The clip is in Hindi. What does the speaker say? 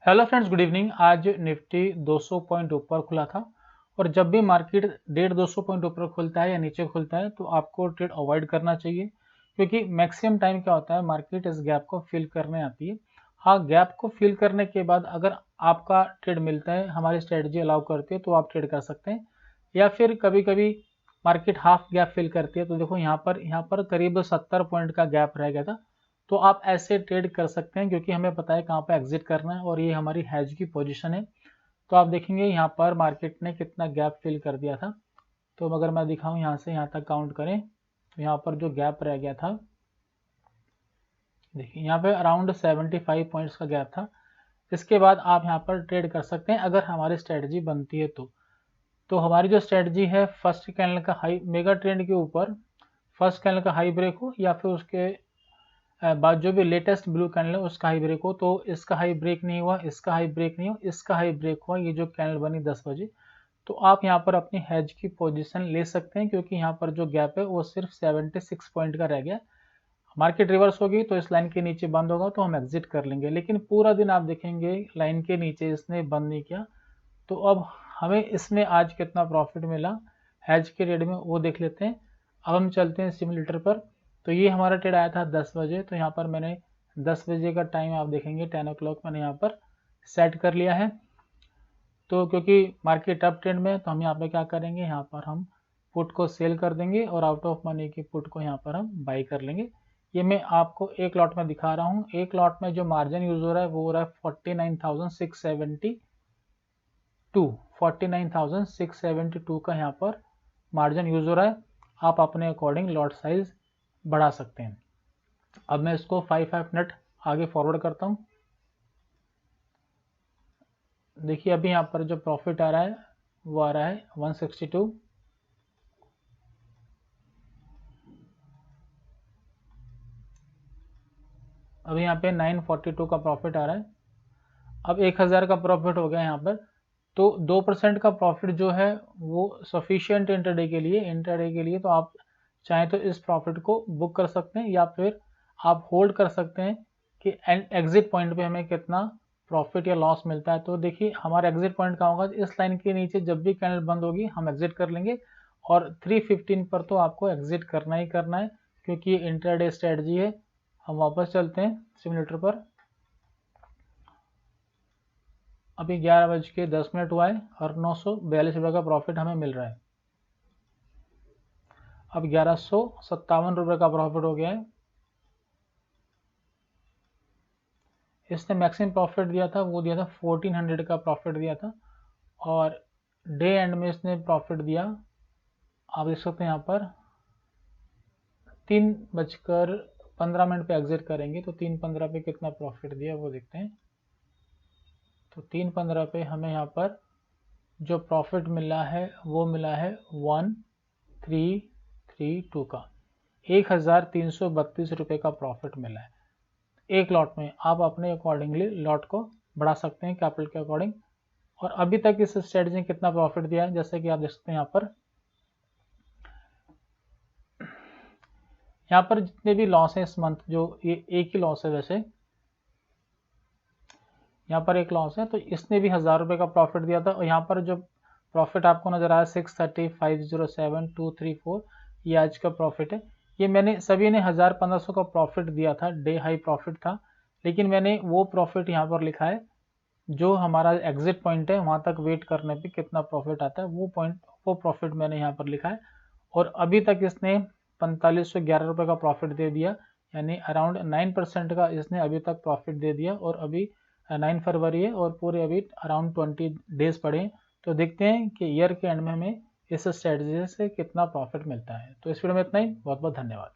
Hello friends, good evening. आज निफ्टी 200 पॉइंट ऊपर खुला था और जब भी मार्केट 150 पॉइंट ऊपर खुलता है या नीचे खुलता है तो आपको ट्रेड अवॉइड करना चाहिए, क्योंकि मैक्सिमम टाइम क्या होता है, मार्केट इस गैप को फिल करने आती है। हाँ, गैप को फिल करने के बाद अगर आपका ट्रेड मिलता है, हमारी स्ट्रेटजी अलाउ करती है तो आप ट्रेड कर सकते हैं। या फिर कभी कभी मार्केट हाफ गैप फिल करती है तो देखो यहाँ पर करीब 70 पॉइंट का गैप रह गया था, तो आप ऐसे ट्रेड कर सकते हैं क्योंकि हमें पता है कहाँ पे एग्जिट करना है और ये हमारी हैज की पोजीशन है। तो आप देखेंगे यहाँ पर मार्केट ने कितना गैप फिल कर दिया था। तो अगर मैं दिखाऊं यहाँ से यहाँ तक काउंट करें तो यहाँ पर जो गैप रह गया था, देखिए यहाँ पे अराउंड 75 पॉइंट्स का गैप था। इसके बाद आप यहाँ पर ट्रेड कर सकते हैं अगर हमारी स्ट्रेटजी बनती है तो हमारी जो स्ट्रेटजी है, फर्स्ट कैंडल का हाई मेगा ट्रेंड के ऊपर फर्स्ट कैंडल का हाई ब्रेक हो या फिर उसके बाद जो भी लेटेस्ट ब्लू कैंडल है उसका हाई ब्रेक हो। तो इसका हाई ब्रेक नहीं हुआ, इसका हाई ब्रेक नहीं हुआ, इसका हाई ब्रेक हुआ, ये जो कैंडल बनी 10 बजे, तो आप यहाँ पर अपनी हेज की पोजीशन ले सकते हैं क्योंकि यहाँ पर जो गैप है वो सिर्फ 76 पॉइंट का रह गया। मार्केट रिवर्स होगी तो इस लाइन के नीचे बंद होगा तो हम एग्जिट कर लेंगे, लेकिन पूरा दिन आप देखेंगे लाइन के नीचे इसने बंद नहीं किया। तो अब हमें इसमें आज कितना प्रॉफिट मिला हैज के ट्रेड में वो देख लेते हैं। अब हम चलते हैं सिमुलेटर पर। तो ये हमारा ट्रेड आया था 10 बजे, तो यहाँ पर मैंने 10 बजे का टाइम आप देखेंगे 10 ओ क्लॉक मैंने यहाँ पर सेट कर लिया है। तो क्योंकि मार्केट अप ट्रेंड में है तो हम यहाँ पे क्या करेंगे, यहाँ पर हम पुट को सेल कर देंगे और आउट ऑफ मनी की पुट को यहाँ पर हम बाई कर लेंगे। ये मैं आपको एक लॉट में दिखा रहा हूँ। एक लॉट में जो मार्जिन यूज हो रहा है वो हो रहा है 49,672 का यहाँ पर मार्जिन यूज हो रहा है। आप अपने अकॉर्डिंग लॉट साइज बढ़ा सकते हैं। अब मैं इसको 5 मिनट आगे फॉरवर्ड करता हूँ। देखिए अभी यहाँ पर जो प्रॉफिट आ रहा है वो आ रहा है 162। अभी यहाँ पे 942 का प्रॉफिट आ रहा है। अब 1000 का प्रॉफिट हो गया यहाँ पर। तो 2% का प्रॉफिट जो है वो सफिशियंट इंटरडे के लिए, तो आप चाहें तो इस प्रॉफिट को बुक कर सकते हैं या फिर आप होल्ड कर सकते हैं कि एग्जिट पॉइंट पे हमें कितना प्रॉफिट या लॉस मिलता है। तो देखिए हमारा एग्जिट पॉइंट कहाँ होगा, इस लाइन के नीचे जब भी कैंडल बंद होगी हम एग्जिट कर लेंगे और 315 पर तो आपको एग्जिट करना ही करना है क्योंकि ये इंटरडे स्ट्रेटजी है। हम वापस चलते हैं सिमुलेटर पर। अभी 11:10 हुआ है और 942 रुपये का प्रॉफिट हमें मिल रहा है। अब 1157 रुपये का प्रॉफिट हो गया है। इसने मैक्सिमम प्रॉफिट दिया था वो दिया था 1400 का प्रॉफिट दिया था और डे एंड में इसने प्रॉफिट दिया, आप देख सकते हैं यहाँ पर 3:15 पे एग्जिट करेंगे तो 3:15 पे कितना प्रॉफिट दिया वो देखते हैं। तो 3:15 पे हमें यहाँ पर जो प्रॉफिट मिला है वो मिला है 1332 का, 1332 रुपये का प्रॉफिट मिला है एक लॉट में। आप अपने अकॉर्डिंगली लॉट को बढ़ा सकते हैं कैपिटल के अकॉर्डिंग। और अभी तक इस स्ट्रेटजी ने कितना प्रॉफिट दिया है, जैसे कि आप देख सकते हैं यहाँ पर जितने भी लॉस है इस मंथ, जो ये एक ही लॉस है, वैसे यहाँ पर एक लॉस है तो इसने भी 1000 रुपये का प्रॉफिट दिया था। और यहाँ पर जो प्रॉफिट आपको नजर आया 630, 507, 234, ये आज का प्रॉफिट है। ये मैंने सभी ने 1500 का प्रॉफिट दिया था, डे हाई प्रॉफिट था, लेकिन मैंने वो प्रॉफिट यहाँ पर लिखा है जो हमारा एग्जिट पॉइंट है वहां तक वेट करने पे कितना प्रॉफिट आता है वो प्रॉफिट मैंने यहाँ पर लिखा है। और अभी तक इसने 4511 रुपये का प्रॉफिट दे दिया, यानी अराउंड 9% का इसने अभी तक प्रॉफिट दे दिया। और अभी 9 फरवरी है और पूरे अभी अराउंड 20 डेज पड़े हैं। तो देखते हैं कि ईयर के एंड में हमें इस स्ट्रेटजी से कितना प्रॉफिट मिलता है। तो इस वीडियो में इतना ही, बहुत बहुत धन्यवाद।